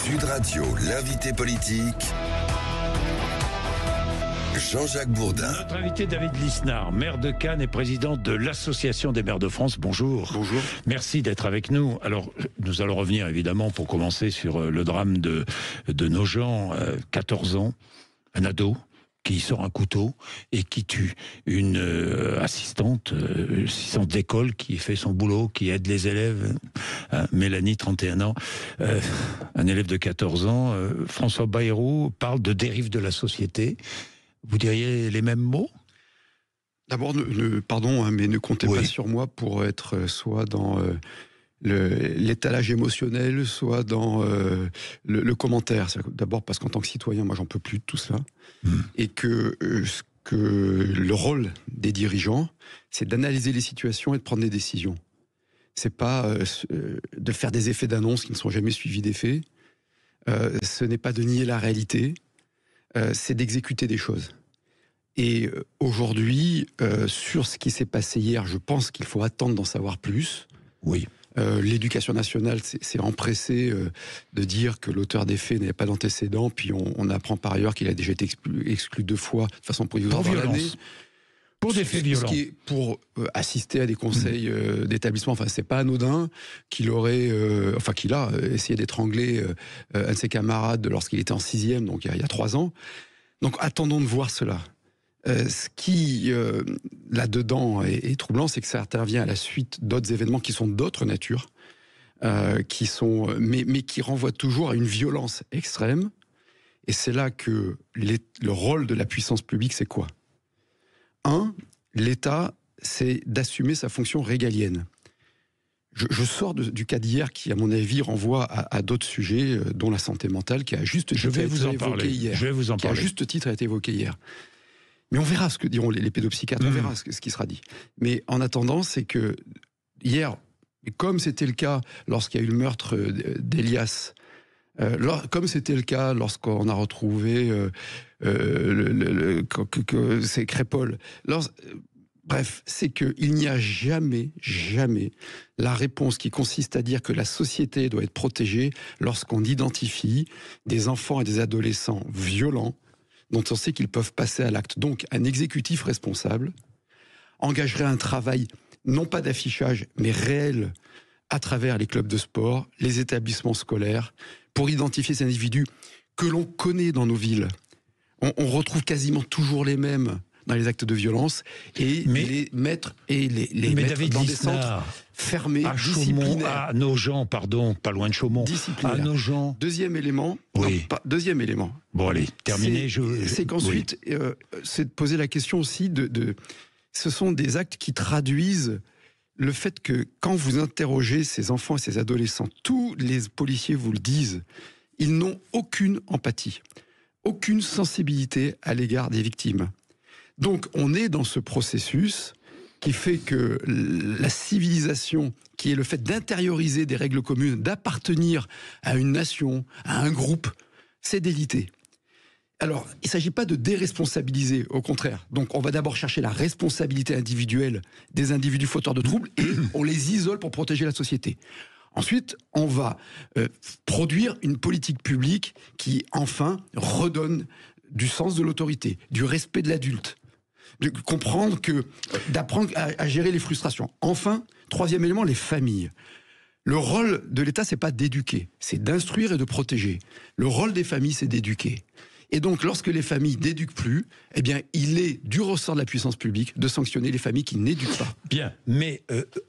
Sud Radio, l'invité politique, Jean-Jacques Bourdin. Notre invité David Lisnard, maire de Cannes et président de l'Association des maires de France. Bonjour. Bonjour. Merci d'être avec nous. Alors, nous allons revenir évidemment pour commencer sur le drame de Nogent, 14 ans, un ado qui sort un couteau et qui tue une assistante d'école qui fait son boulot, qui aide les élèves. Mélanie, 31 ans, un élève de 14 ans. François Bayrou parle de dérive de la société. Vous diriez les mêmes mots ? D'abord, pardon, mais ne comptez pas sur moi pour être soit dans l'étalage émotionnel, soit dans le commentaire. D'abord parce qu'en tant que citoyen, moi, j'en peux plus de tout cela. Et que le rôle des dirigeants, c'est d'analyser les situations et de prendre des décisions. C'est pas de faire des effets d'annonce qui ne sont jamais suivis d'effets. Ce n'est pas de nier la réalité. C'est d'exécuter des choses. Et aujourd'hui, sur ce qui s'est passé hier, je pense qu'il faut attendre d'en savoir plus. Oui. L'éducation nationale s'est empressée de dire que l'auteur des faits n'avait pas d'antécédent, puis on apprend par ailleurs qu'il a déjà été exclu 2 fois de façon provisoire dans l'année. Pour des faits violents. Ce qui est pour assister à des conseils d'établissement, enfin c'est pas anodin, qu'il a essayé d'étrangler un de ses camarades lorsqu'il était en 6e, donc il y a 3 ans. Donc attendons de voir cela. Ce qui, là-dedans, est troublant, c'est que ça intervient à la suite d'autres événements qui sont d'autre nature, mais qui renvoient toujours à une violence extrême. Et c'est là que le rôle de la puissance publique, c'est quoi ? L'État, c'est d'assumer sa fonction régalienne. Je sors du cas d'hier qui, à mon avis, renvoie à d'autres sujets, dont la santé mentale, qui a juste titre été évoqué hier. Je vais vous en parler. Qui a juste titre a été évoqué hier. Mais on verra ce que diront les pédopsychiatres, on verra ce qui sera dit. Mais en attendant, c'est que hier, comme c'était le cas lorsqu'il y a eu le meurtre d'Elias, comme c'était le cas lorsqu'on a retrouvé c'est Crépol, bref, c'est qu'il n'y a jamais la réponse qui consiste à dire que la société doit être protégée lorsqu'on identifie des enfants et des adolescents violents, dont on sait qu'ils peuvent passer à l'acte. Donc, un exécutif responsable engagerait un travail, non pas d'affichage, mais réel, à travers les clubs de sport, les établissements scolaires, pour identifier ces individus que l'on connaît dans nos villes. On retrouve quasiment toujours les mêmes dans les actes de violence, et les mettre dans des centres fermés, à disciplinaires. À Nogent, pardon, pas loin de Chaumont. À Nogent. Deuxième élément. Deuxième élément. Bon, allez, terminé. C'est qu'ensuite, c'est de poser la question aussi ce sont des actes qui traduisent le fait que quand vous interrogez ces enfants et ces adolescents, tous les policiers vous le disent, ils n'ont aucune empathie, aucune sensibilité à l'égard des victimes. Donc on est dans ce processus qui fait que la civilisation, qui est le fait d'intérioriser des règles communes, d'appartenir à une nation, à un groupe, c'est délité. Alors, il ne s'agit pas de déresponsabiliser, au contraire. Donc on va d'abord chercher la responsabilité individuelle des individus fauteurs de troubles et on les isole pour protéger la société. Ensuite, on va produire une politique publique qui, enfin, redonne du sens de l'autorité, du respect de l'adulte, de comprendre d'apprendre à gérer les frustrations. Enfin, troisième élément, les familles. Le rôle de l'État, c'est pas d'éduquer, c'est d'instruire et de protéger. Le rôle des familles, c'est d'éduquer. Et donc, lorsque les familles n'éduquent plus, eh bien, il est du ressort de la puissance publique de sanctionner les familles qui n'éduquent pas. Bien, mais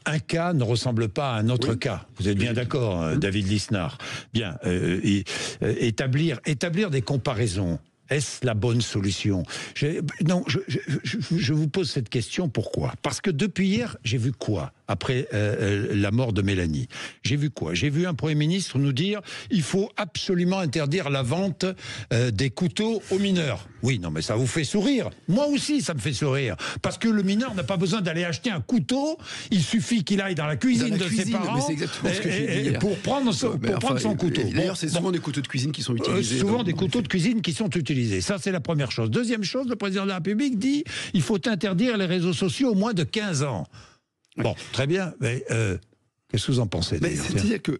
un cas ne ressemble pas à un autre cas. Vous êtes bien d'accord, David Lisnard. Bien, établir des comparaisons. Est-ce la bonne solution ? Je vous pose cette question, pourquoi ? Parce que depuis hier, j'ai vu quoi ? Après la mort de Mélanie. J'ai vu quoi ? J'ai vu un Premier ministre nous dire il faut absolument interdire la vente des couteaux aux mineurs. Oui, non, mais ça vous fait sourire. Moi aussi, ça me fait sourire. Parce que le mineur n'a pas besoin d'aller acheter un couteau. Il suffit qu'il aille dans la cuisine ses parents pour prendre son couteau. D'ailleurs, c'est souvent des couteaux de cuisine qui sont utilisés. Souvent des couteaux de cuisine qui sont utilisés. Ça, c'est la première chose. Deuxième chose, le président de la République dit il faut interdire les réseaux sociaux aux moins de 15 ans. Bon, très bien, mais qu'est-ce que vous en pensez ? C'est-à-dire que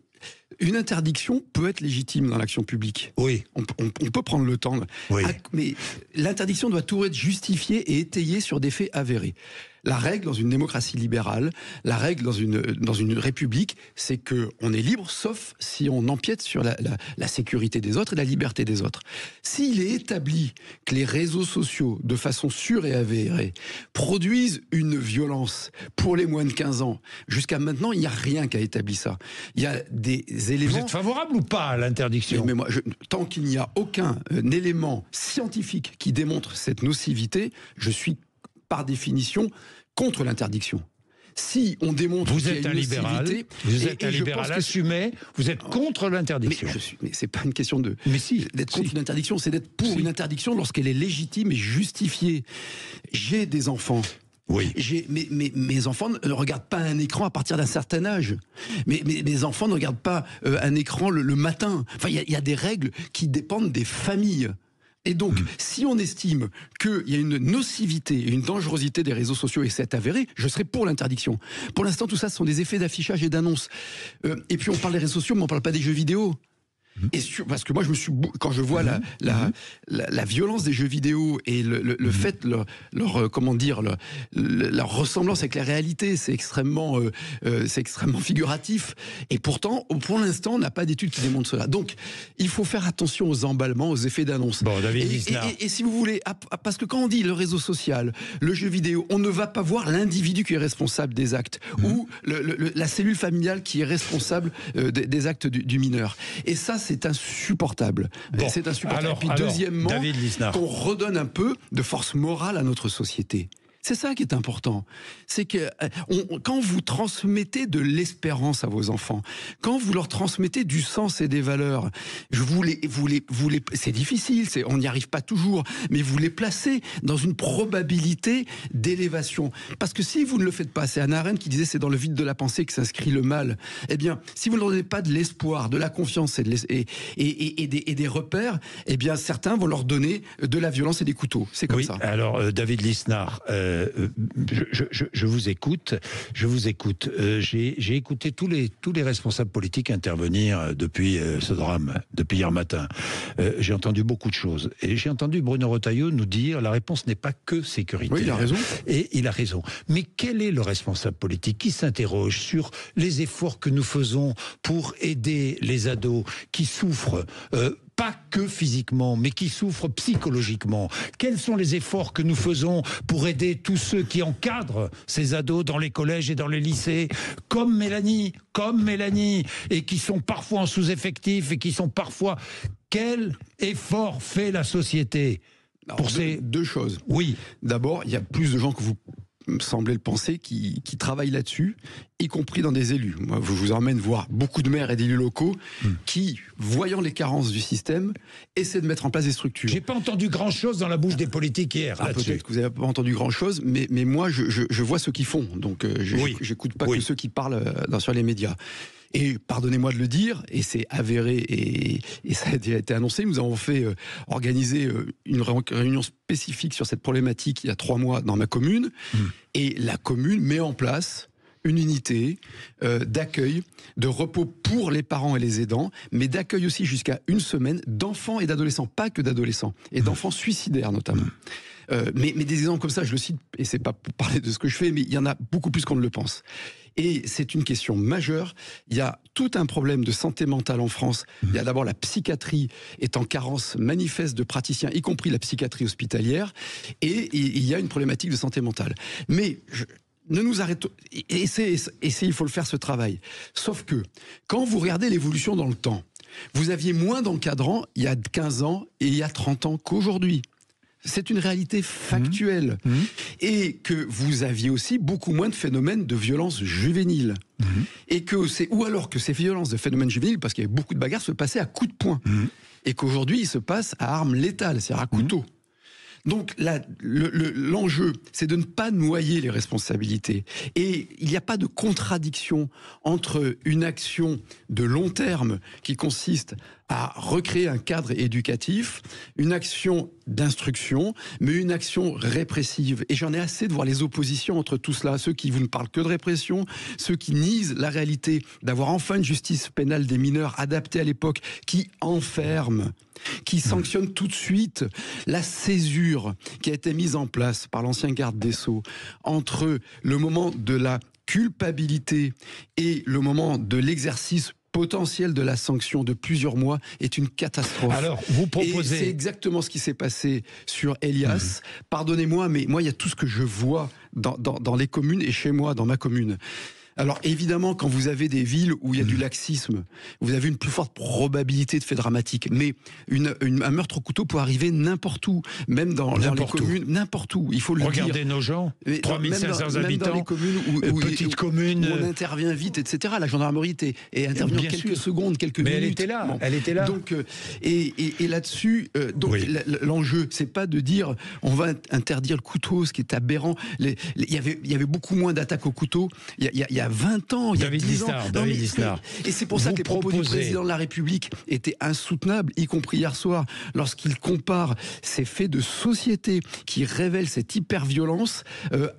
Une interdiction peut être légitime dans l'action publique. Oui. On peut prendre le temps. Oui. Mais l'interdiction doit toujours être justifiée et étayée sur des faits avérés. La règle dans une démocratie libérale, la règle dans une république, c'est qu'on est libre, sauf si on empiète sur la sécurité des autres et la liberté des autres. S'il est établi que les réseaux sociaux, de façon sûre et avérée, produisent une violence pour les moins de 15 ans, jusqu'à maintenant, il n'y a rien qui a établi ça. Il y a des éléments... Vous êtes favorable ou pas à l'interdiction ? Mais moi, tant qu'il n'y a aucun élément scientifique qui démontre cette nocivité, je suis par définition contre l'interdiction. Si on démontre vous qu'il y a êtes une un libéral, nocivité, vous êtes un je libéral pense que assumé, vous êtes contre l'interdiction. Mais c'est pas une question de d'être contre une interdiction, c'est d'être pour une interdiction lorsqu'elle est légitime et justifiée. J'ai des enfants. Oui. Mes enfants ne regardent pas un écran à partir d'un certain âge. Mes enfants ne regardent pas un écran le matin. Enfin, il y a des règles qui dépendent des familles. Et donc, si on estime qu'il y a une nocivité et une dangerosité des réseaux sociaux, et c'est avéré, je serai pour l'interdiction. Pour l'instant, tout ça, ce sont des effets d'affichage et d'annonce. Et puis, on parle des réseaux sociaux, mais on ne parle pas des jeux vidéo. Et parce que moi, quand je vois la violence des jeux vidéo et le fait, leur ressemblance avec la réalité, c'est extrêmement figuratif. Et pourtant, pour l'instant, on n'a pas d'études qui démontrent cela. Donc, il faut faire attention aux emballements, aux effets d'annonce. Bon, David Lisnard. Et si vous voulez, parce que quand on dit le réseau social, le jeu vidéo, on ne va pas voir l'individu qui est responsable des actes ou la cellule familiale qui est responsable des actes du mineur. Et ça, c'est insupportable. Bon, c'est insupportable. alors, et puis deuxièmement, qu'on redonne un peu de force morale à notre société. C'est ça qui est important. C'est que quand vous transmettez de l'espérance à vos enfants, quand vous leur transmettez du sens et des valeurs, c'est difficile, on n'y arrive pas toujours, mais vous les placez dans une probabilité d'élévation. Parce que si vous ne le faites pas, c'est Hannah Arendt qui disait c'est dans le vide de la pensée que s'inscrit le mal. Eh bien, si vous ne leur donnez pas de l'espoir, de la confiance et des repères, eh bien, certains vont leur donner de la violence et des couteaux. C'est comme ça. Alors, David Lisnard, je vous écoute. J'ai écouté tous les responsables politiques intervenir depuis ce drame, depuis hier matin. J'ai entendu beaucoup de choses. Et j'ai entendu Bruno Retailleau nous dire la réponse n'est pas que sécuritaire. Oui, il a raison. Et il a raison. Mais quel est le responsable politique qui s'interroge sur les efforts que nous faisons pour aider les ados qui souffrent pas que physiquement, mais qui souffrent psychologiquement? Quels sont les efforts que nous faisons pour aider tous ceux qui encadrent ces ados dans les collèges et dans les lycées, comme Mélanie, et qui sont parfois en sous-effectif, et qui sont parfois... Quel effort fait la société pour ces... Deux choses. Oui. D'abord, il y a plus de gens que vous semblez le penser qui travaillent là-dessus, y compris dans des élus. Moi, je vous emmène voir beaucoup de maires et d'élus locaux qui, voyant les carences du système, essaient de mettre en place des structures. J'ai pas entendu grand-chose dans la bouche des politiques hier. Peut-être que vous n'avez pas entendu grand-chose, mais moi, je vois ce qu'ils font. Donc, j'écoute pas que ceux qui parlent sur les médias. Et pardonnez-moi de le dire, et c'est avéré et ça a déjà été annoncé, nous avons organisé une réunion spécifique sur cette problématique il y a 3 mois dans ma commune, et la commune met en place une unité d'accueil, de repos pour les parents et les aidants, mais d'accueil aussi jusqu'à 1 semaine d'enfants et d'adolescents, pas que d'adolescents, et d'enfants suicidaires notamment. Mais des exemples comme ça, je le cite, et c'est pas pour parler de ce que je fais, mais il y en a beaucoup plus qu'on ne le pense. Et c'est une question majeure. Il y a tout un problème de santé mentale en France. Il y a d'abord la psychiatrie est en carence manifeste de praticiens, y compris la psychiatrie hospitalière, et il y a une problématique de santé mentale. Mais ne nous arrêtons... Et il faut le faire, ce travail. Sauf que, quand vous regardez l'évolution dans le temps, vous aviez moins d'encadrants il y a 15 ans et il y a 30 ans qu'aujourd'hui. C'est une réalité factuelle. Et que vous aviez aussi beaucoup moins de phénomènes de violence juvénile. Et ou alors que ces violences de phénomènes juvéniles, parce qu'il y avait beaucoup de bagarres, se passaient à coups de poing. Et qu'aujourd'hui, ils se passent à armes létales, c'est-à-dire à couteau. Donc l'enjeu, c'est de ne pas noyer les responsabilités. Et il n'y a pas de contradiction entre une action de long terme qui consiste à recréer un cadre éducatif, une action d'instruction, mais une action répressive. Et j'en ai assez de voir les oppositions entre tout cela, ceux qui vous ne parlent que de répression, ceux qui nient la réalité d'avoir enfin une justice pénale des mineurs adaptée à l'époque, qui enferme, qui sanctionne tout de suite la césure qui a été mise en place par l'ancien garde des Sceaux entre le moment de la culpabilité et le moment de l'exercice potentiel de la sanction de plusieurs mois est une catastrophe. Alors, vous proposez... Et c'est exactement ce qui s'est passé sur Elias. Pardonnez-moi, mais moi, il y a tout ce que je vois dans les communes et chez moi, dans ma commune. Alors évidemment, quand vous avez des villes où il y a du laxisme, vous avez une plus forte probabilité de faits dramatiques. Mais un meurtre au couteau peut arriver n'importe où, même dans les communes, n'importe où. Il faut le dire. Regardez nos gens, 3500 habitants, même dans les communes petites communes, où on intervient vite, etc. La gendarmerie intervient en quelques secondes, quelques minutes. Mais elle était là, bon. Elle était là. Donc, et là-dessus, l'enjeu, c'est pas de dire on va interdire le couteau, ce qui est aberrant. Il y avait beaucoup moins d'attaques au couteau. Il y a 20 ans, il y a 10 ans. David Lisnard. Et c'est pour ça que les propos du président de la République étaient insoutenables, y compris hier soir, lorsqu'il compare ces faits de société qui révèlent cette hyper-violence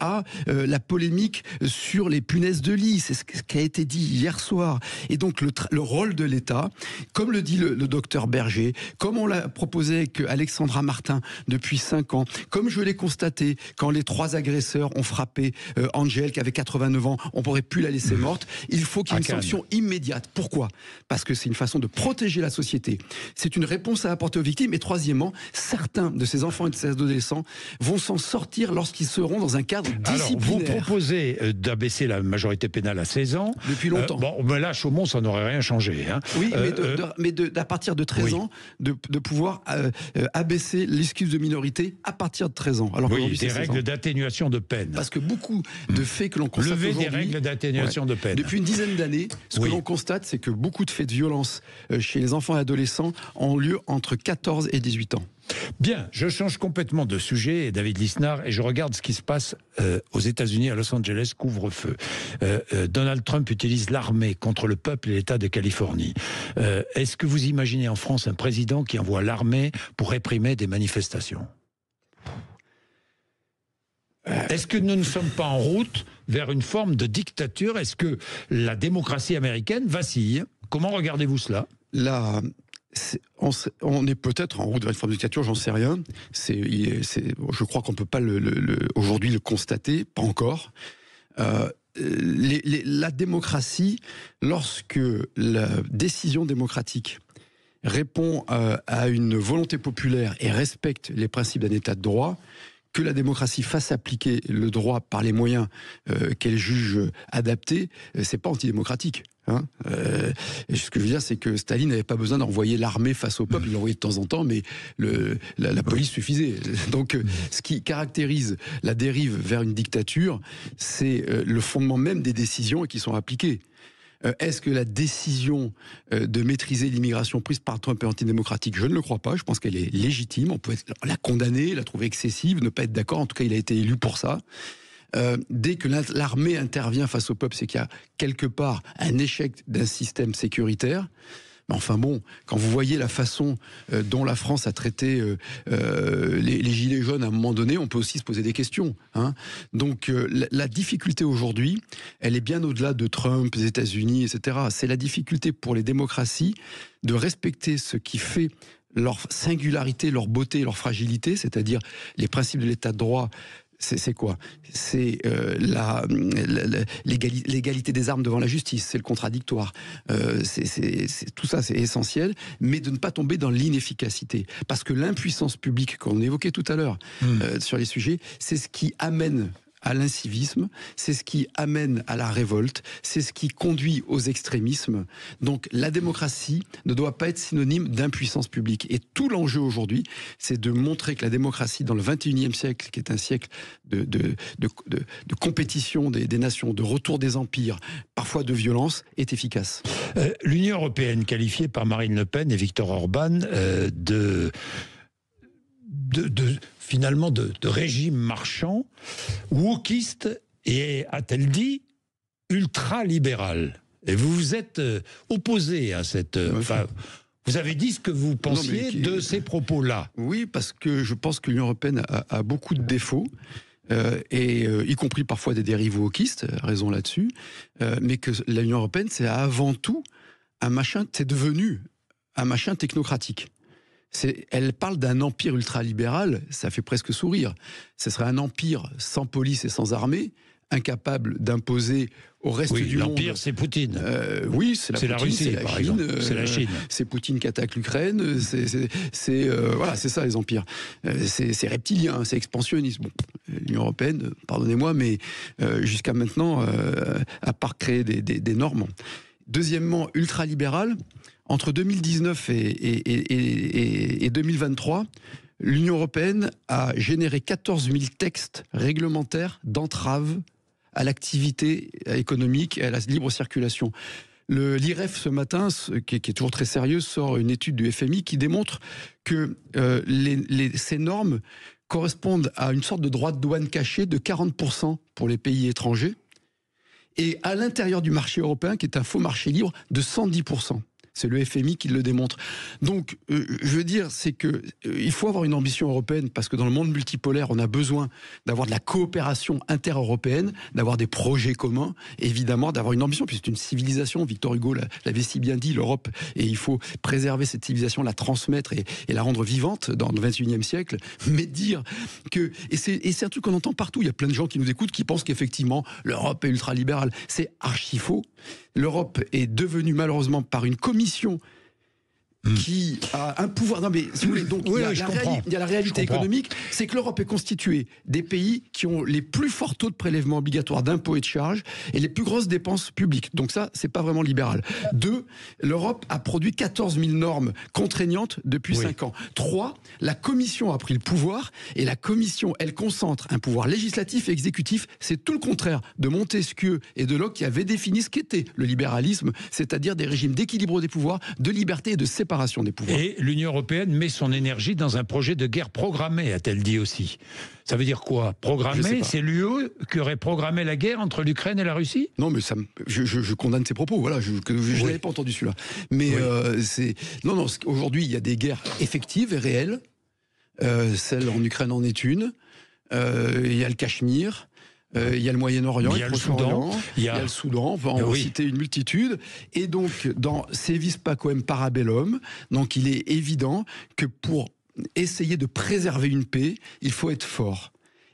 à la polémique sur les punaises de lit. C'est ce qui a été dit hier soir. Et donc le rôle de l'État, comme le dit le docteur Berger, comme on l'a proposé avec Alexandra Martin depuis 5 ans, comme je l'ai constaté quand les 3 agresseurs ont frappé Angèle qui avait 89 ans, on pourrait plus la laisser morte. Il faut qu'il y ait une sanction immédiate. Pourquoi ? Parce que c'est une façon de protéger la société. C'est une réponse à apporter aux victimes. Et troisièmement, certains de ces enfants et de ces adolescents vont s'en sortir lorsqu'ils seront dans un cadre disciplinaire. Alors, vous proposez d'abaisser la majorité pénale à 16 ans. Depuis longtemps. Mais là, Chaumont, ça n'aurait rien changé. Hein. Oui, mais à partir de 13 ans, de pouvoir abaisser l'excuse de minorité à partir de 13 ans. Alors des règles d'atténuation de peine. Parce que beaucoup de faits que l'on constate aujourd'hui... Lever des règles d'atténuation de peine. Depuis une dizaine d'années, ce que l'on constate, c'est que beaucoup de faits de violence chez les enfants et adolescents ont lieu entre 14 et 18 ans. Bien, je change complètement de sujet, David Lisnard, et je regarde ce qui se passe aux États-Unis, à Los Angeles, couvre-feu. Donald Trump utilise l'armée contre le peuple et l'État de Californie. Est-ce que vous imaginez en France un président qui envoie l'armée pour réprimer des manifestations ? Est-ce que nous ne sommes pas en route vers une forme de dictature ? Est-ce que la démocratie américaine vacille ? Comment regardez-vous cela ? Là, on est peut-être en route vers une forme de dictature, j'en sais rien. Je crois qu'on ne peut pas aujourd'hui le constater, pas encore. La démocratie, lorsque la décision démocratique répond à une volonté populaire et respecte les principes d'un état de droit, que la démocratie fasse appliquer le droit par les moyens qu'elle juge adaptés, c'est pas antidémocratique. Hein. Ce que je veux dire, c'est que Staline n'avait pas besoin d'envoyer l'armée face au peuple, il l'envoyait de temps en temps, mais la police suffisait. Donc, ce qui caractérise la dérive vers une dictature, c'est le fondement même des décisions qui sont appliquées. Est-ce que la décision de maîtriser l'immigration prise par Trump est antidémocratique ? Je ne le crois pas, je pense qu'elle est légitime, on peut la condamner, la trouver excessive, ne pas être d'accord, en tout cas il a été élu pour ça. Dès que l'armée intervient face au peuple, c'est qu'il y a quelque part un échec d'un système sécuritaire. Mais enfin bon, quand vous voyez la façon dont la France a traité les gilets jaunes à un moment donné, on peut aussi se poser des questions. Hein. Donc la difficulté aujourd'hui, elle est bien au-delà de Trump, des États-Unis, etc. C'est la difficulté pour les démocraties de respecter ce qui fait leur singularité, leur beauté, leur fragilité, c'est-à-dire les principes de l'état de droit. C'est quoi ? C'est l'égalité des armes devant la justice, c'est le contradictoire. Tout ça, c'est essentiel, mais de ne pas tomber dans l'inefficacité. Parce que l'impuissance publique, qu'on évoquait tout à l'heure sur les sujets, c'est ce qui amène à l'incivisme, c'est ce qui amène à la révolte, c'est ce qui conduit aux extrémismes. Donc la démocratie ne doit pas être synonyme d'impuissance publique. Et tout l'enjeu aujourd'hui, c'est de montrer que la démocratie dans le XXIe siècle, qui est un siècle de compétition des nations, de retour des empires, parfois de violence, est efficace. L'Union européenne, qualifiée par Marine Le Pen et Viktor Orban finalement de régime marchand, wokiste et, a-t-elle dit, ultra-libéral. Et vous vous êtes opposé à cette... Vous avez dit ce que vous pensiez de ces propos-là. Oui, parce que je pense que l'Union européenne a beaucoup de défauts. Y compris parfois des dérives wokistes, raison là-dessus, mais que l'Union européenne, c'est avant tout c'est devenu un machin technocratique. Elle parle d'un empire ultralibéral, ça fait presque sourire. Ce serait un empire sans police et sans armée, incapable d'imposer au reste du monde. L'empire, c'est Poutine. Oui, c'est la Russie, c'est la par Chine. exemple. C'est la Chine. C'est Poutine qui attaque l'Ukraine. Voilà, c'est ça les empires. C'est reptilien, c'est expansionniste. Bon, l'Union européenne, pardonnez-moi, mais jusqu'à maintenant, à part créer des normes. Deuxièmement, ultralibéral. Entre 2019 et 2023. L'Union européenne a généré 14 000 textes réglementaires d'entrave à l'activité économique et à la libre circulation. L'IREF, ce matin, qui est toujours très sérieux, sort une étude du FMI qui démontre que ces normes correspondent à une sorte de droit de douane caché de 40% pour les pays étrangers, et à l'intérieur du marché européen, qui est un faux marché libre, de 110%. C'est le FMI qui le démontre. Donc, je veux dire, c'est que il faut avoir une ambition européenne, parce que dans le monde multipolaire, on a besoin d'avoir de la coopération inter-européenne, d'avoir des projets communs, évidemment, d'avoir une ambition, puisque c'est une civilisation. Victor Hugo l'avait si bien dit, l'Europe, et il faut préserver cette civilisation, la transmettre et la rendre vivante dans le XXIe siècle. Mais dire que... Et c'est un truc qu'on entend partout. Il y a plein de gens qui nous écoutent qui pensent qu'effectivement, l'Europe est ultralibérale. C'est archi faux. L'Europe est devenue, malheureusement, par une commission qui a un pouvoir... Non mais, si vous voulez, donc il y a la réalité économique, c'est que l'Europe est constituée des pays qui ont les plus forts taux de prélèvements obligatoires d'impôts et de charges et les plus grosses dépenses publiques. Donc ça, c'est pas vraiment libéral. 2, l'Europe a produit 14 000 normes contraignantes depuis 5 ans. 3, la Commission a pris le pouvoir, et la Commission, elle concentre un pouvoir législatif et exécutif. C'est tout le contraire de Montesquieu et de Locke qui avaient défini ce qu'était le libéralisme, c'est-à-dire des régimes d'équilibre des pouvoirs, de liberté et de séparation des pouvoirs. Et l'Union européenne met son énergie dans un projet de guerre programmée, a-t-elle dit aussi. Ça veut dire quoi? Programmé, c'est l'UE qui aurait programmé la guerre entre l'Ukraine et la Russie? Non, mais je condamne ces propos. Voilà, je n'avais pas entendu celui-là. Mais non, aujourd'hui, il y a des guerres effectives et réelles. Celle en Ukraine en est une. Il y a le Cachemire. Il y a le Moyen-Orient, il y a le Soudan, il y a le Soudan, on va en citer une multitude. Et donc, dans Sevis Pacem Parabellum, donc il est évident que pour essayer de préserver une paix, il faut être fort.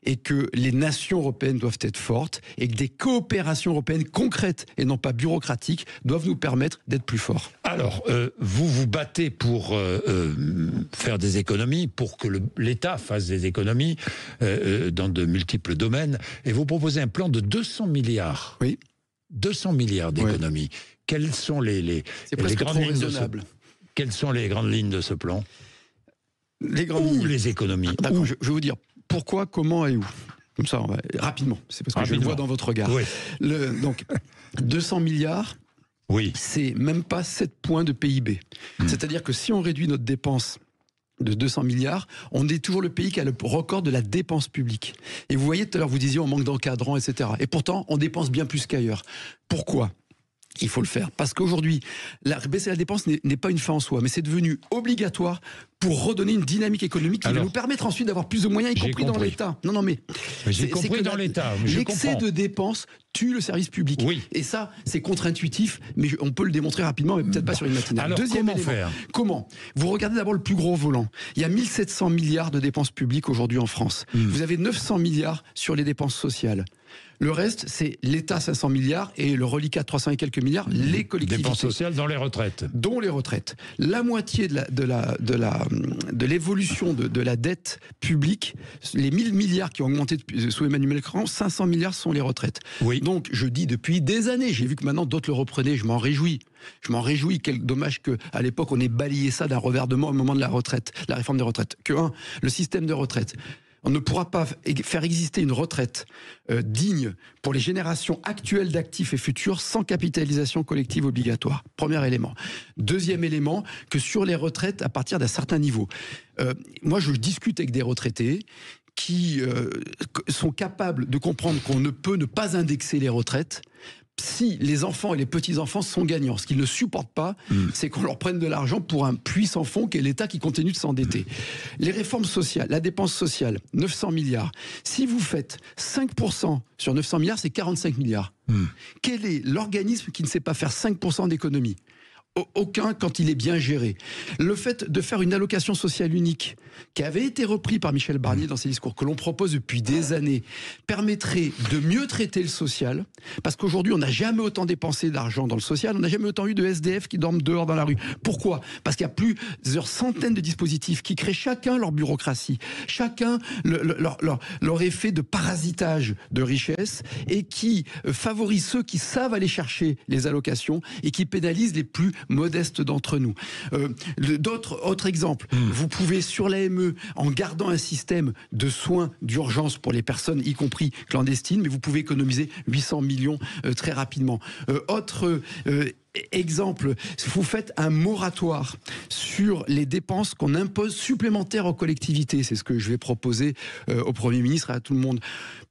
Et que les nations européennes doivent être fortes, et que des coopérations européennes concrètes et non pas bureaucratiques doivent nous permettre d'être plus forts. Alors, vous vous battez pour faire des économies, pour que l'État fasse des économies dans de multiples domaines, et vous proposez un plan de 200 milliards. Oui. 200 milliards d'économies. Oui. Quelles sont C'est presque les grandes lignes raisonnable. Quelles sont les grandes lignes de ce plan? Les grandes lignes. Les économies. D'accord, je vais vous dire pourquoi, comment et où. Comme ça, rapidement. C'est parce que je le vois dans votre regard. Oui. Donc, 200 milliards, c'est même pas 7 points de PIB. C'est-à-dire que si on réduit notre dépense de 200 milliards, on est toujours le pays qui a le record de la dépense publique. Et vous voyez, tout à l'heure, vous disiez, on manque d'encadrants, etc. Et pourtant, on dépense bien plus qu'ailleurs. Pourquoi ? Il faut le faire. Parce qu'aujourd'hui, baisser la dépense n'est pas une fin en soi, mais c'est devenu obligatoire pour redonner une dynamique économique qui va nous permettre ensuite d'avoir plus de moyens, y compris dans l'État. Non, mais j'ai compris dans l'État. L'excès de dépenses tue le service public. Oui. Et ça, c'est contre-intuitif, mais on peut le démontrer rapidement, mais peut-être pas sur une matinale. Alors, comment faire ? Comment ? Vous regardez d'abord le plus gros volant. Il y a 1700 milliards de dépenses publiques aujourd'hui en France. Vous avez 900 milliards sur les dépenses sociales. Le reste, c'est l'État 500 milliards et le reliquat 300 et quelques milliards, les collectivités. Dépenses sociales dans les retraites. Dont les retraites. La moitié de l'évolution de la dette publique, les 1000 milliards qui ont augmenté sous Emmanuel Macron, 500 milliards sont les retraites. Oui. Donc, je dis depuis des années, j'ai vu que maintenant d'autres le reprenaient, je m'en réjouis. Je m'en réjouis, quel dommage qu'à l'époque on ait balayé ça d'un revers de main au moment de la retraite, la réforme des retraites. Le système de retraite. On ne pourra pas faire exister une retraite digne pour les générations actuelles d'actifs et futurs sans capitalisation collective obligatoire. Premier élément. Deuxième élément, que sur les retraites à partir d'un certain niveau. Moi, je discute avec des retraités qui sont capables de comprendre qu'on ne peut ne pas indexer les retraites si les enfants et les petits-enfants sont gagnants. Ce qu'ils ne supportent pas, c'est qu'on leur prenne de l'argent pour un puits sans fond qu'est l'État qui continue de s'endetter. Les réformes sociales, la dépense sociale, 900 milliards. Si vous faites 5% sur 900 milliards, c'est 45 milliards. Quel est l'organisme qui ne sait pas faire 5% d'économie ? Aucun quand il est bien géré. Le fait de faire une allocation sociale unique, qui avait été repris par Michel Barnier dans ses discours, que l'on propose depuis des années, permettrait de mieux traiter le social, parce qu'aujourd'hui on n'a jamais autant dépensé d'argent dans le social, on n'a jamais autant eu de SDF qui dorment dehors dans la rue. Pourquoi ? Parce qu'il y a plusieurs centaines de dispositifs qui créent chacun leur bureaucratie, chacun leur effet de parasitage de richesse, et qui favorisent ceux qui savent aller chercher les allocations et qui pénalisent les plus modestes d'entre nous. Autre exemple, vous pouvez sur l'AME, en gardant un système de soins d'urgence pour les personnes, y compris clandestines, mais vous pouvez économiser 800 millions très rapidement. Exemple, vous faites un moratoire sur les dépenses qu'on impose supplémentaires aux collectivités. C'est ce que je vais proposer au Premier ministre et à tout le monde.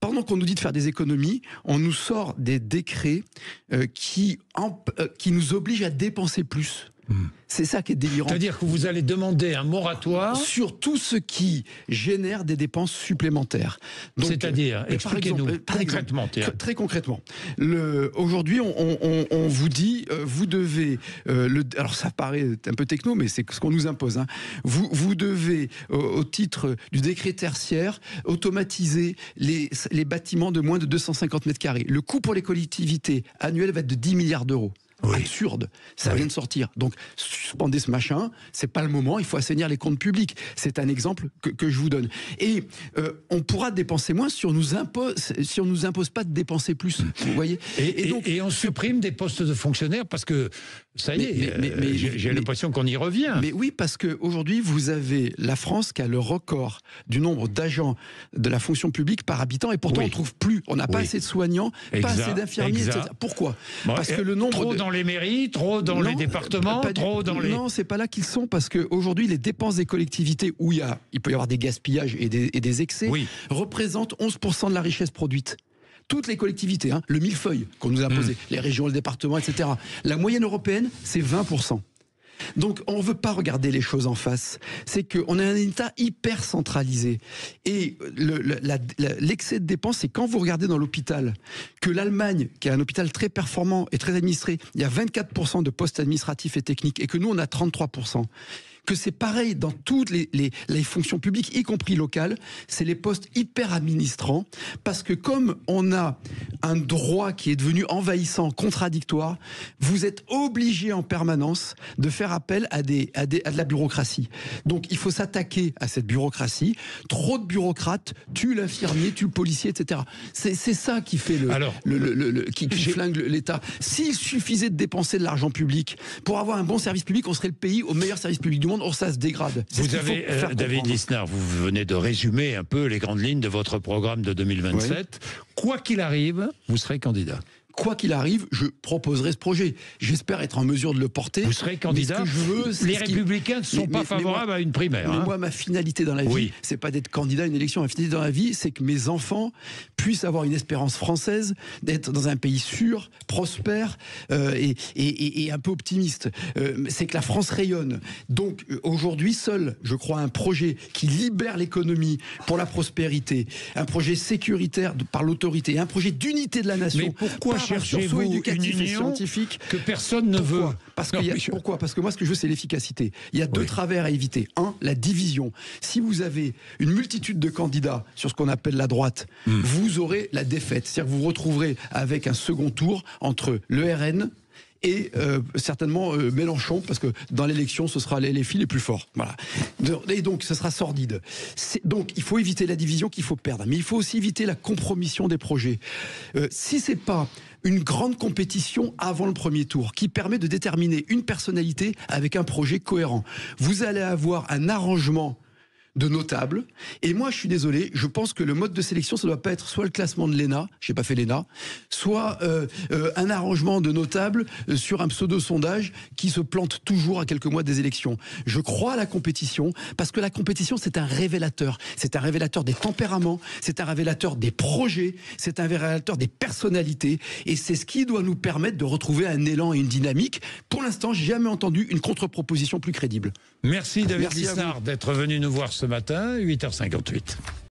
Pendant qu'on nous dit de faire des économies, on nous sort des décrets qui nous obligent à dépenser plus. C'est ça qui est délirant. C'est-à-dire que vous allez demander un moratoire sur tout ce qui génère des dépenses supplémentaires. C'est-à-dire, expliquez-nous concrètement. Très concrètement. Aujourd'hui, on vous dit, vous devez, alors ça paraît un peu techno, mais c'est ce qu'on nous impose. Hein. Vous devez, au titre du décret tertiaire, automatiser les bâtiments de moins de 250 mètres carrés. Le coût pour les collectivités annuel va être de 10 milliards d'euros. Oui. Absurde, ça vient de sortir. Donc, suspendez ce machin, c'est pas le moment, il faut assainir les comptes publics. C'est un exemple que je vous donne. Et on pourra dépenser moins si on nous impose pas de dépenser plus. Vous voyez ? Et on supprime des postes de fonctionnaires parce que ça y est, j'ai l'impression qu'on y revient. Mais oui, parce qu'aujourd'hui, vous avez la France qui a le record du nombre d'agents de la fonction publique par habitant, et pourtant on ne trouve plus. On n'a pas assez de soignants, pas assez d'infirmiers, etc. Pourquoi ? Parce que le nombre dans les mairies, trop dans les départements, trop dans les... Non, c'est pas là qu'ils sont, parce qu'aujourd'hui, les dépenses des collectivités, où il peut y avoir des gaspillages et des excès, représentent 11% de la richesse produite. Toutes les collectivités, hein, le millefeuille qu'on nous a imposé, les régions, le département, etc. La moyenne européenne, c'est 20%. Donc on ne veut pas regarder les choses en face. C'est qu'on a un État hyper centralisé. Et l'excès de dépenses, c'est quand vous regardez dans l'hôpital, que l'Allemagne, qui a un hôpital très performant et très administré, il y a 24% de postes administratifs et techniques, et que nous on a 33%. Que c'est pareil dans toutes les fonctions publiques, y compris locales, c'est les postes hyper administrants, parce que comme on a un droit qui est devenu envahissant, contradictoire, vous êtes obligé en permanence de faire appel à de la bureaucratie. Donc il faut s'attaquer à cette bureaucratie. Trop de bureaucrates tuent l'infirmier, tuent le policier, etc. C'est ça qui fait qui flingue l'État. S'il suffisait de dépenser de l'argent public pour avoir un bon service public, on serait le pays au meilleur service public du monde. Or, ça se dégrade. Vous avez, David Lisnard, vous venez de résumer un peu les grandes lignes de votre programme de 2027. Oui. Quoi qu'il arrive, vous serez candidat. Quoi qu'il arrive, je proposerai ce projet. J'espère être en mesure de le porter. Vous serez candidat. Les Républicains ne sont pas favorables à une primaire. Mais moi, ma finalité dans la vie, c'est pas d'être candidat à une élection. Ma finalité dans la vie, c'est que mes enfants puissent avoir une espérance française, d'être dans un pays sûr, prospère et un peu optimiste. C'est que la France rayonne. Donc aujourd'hui, seul, je crois, un projet qui libère l'économie pour la prospérité, un projet sécuritaire par l'autorité, un projet d'unité de la nation. Mais pourquoi cherchez-vous une union que personne ne veut? Pourquoi ? Parce que moi, ce que je veux, c'est l'efficacité. Il y a deux travers à éviter. Un, la division. Si vous avez une multitude de candidats sur ce qu'on appelle la droite, vous aurez la défaite. C'est-à-dire que vous vous retrouverez avec un second tour entre le RN et certainement Mélenchon, parce que dans l'élection, ce sera les filles les plus forts. Voilà. Et donc, ce sera sordide. Donc, il faut éviter la division qu'il faut perdre. Mais il faut aussi éviter la compromission des projets. Si c'est pas une grande compétition avant le premier tour qui permet de déterminer une personnalité avec un projet cohérent, vous allez avoir un arrangement de notables. Et moi, je suis désolé, je pense que le mode de sélection, ça doit pas être soit le classement de l'ENA, j'ai pas fait l'ENA, soit un arrangement de notables sur un pseudo-sondage qui se plante toujours à quelques mois des élections. Je crois à la compétition, parce que la compétition, c'est un révélateur. C'est un révélateur des tempéraments, c'est un révélateur des projets, c'est un révélateur des personnalités, et c'est ce qui doit nous permettre de retrouver un élan et une dynamique. Pour l'instant, j'ai jamais entendu une contre-proposition plus crédible. Merci David Merci à vous. Lisnard d'être venu nous voir ce matin, 8h58.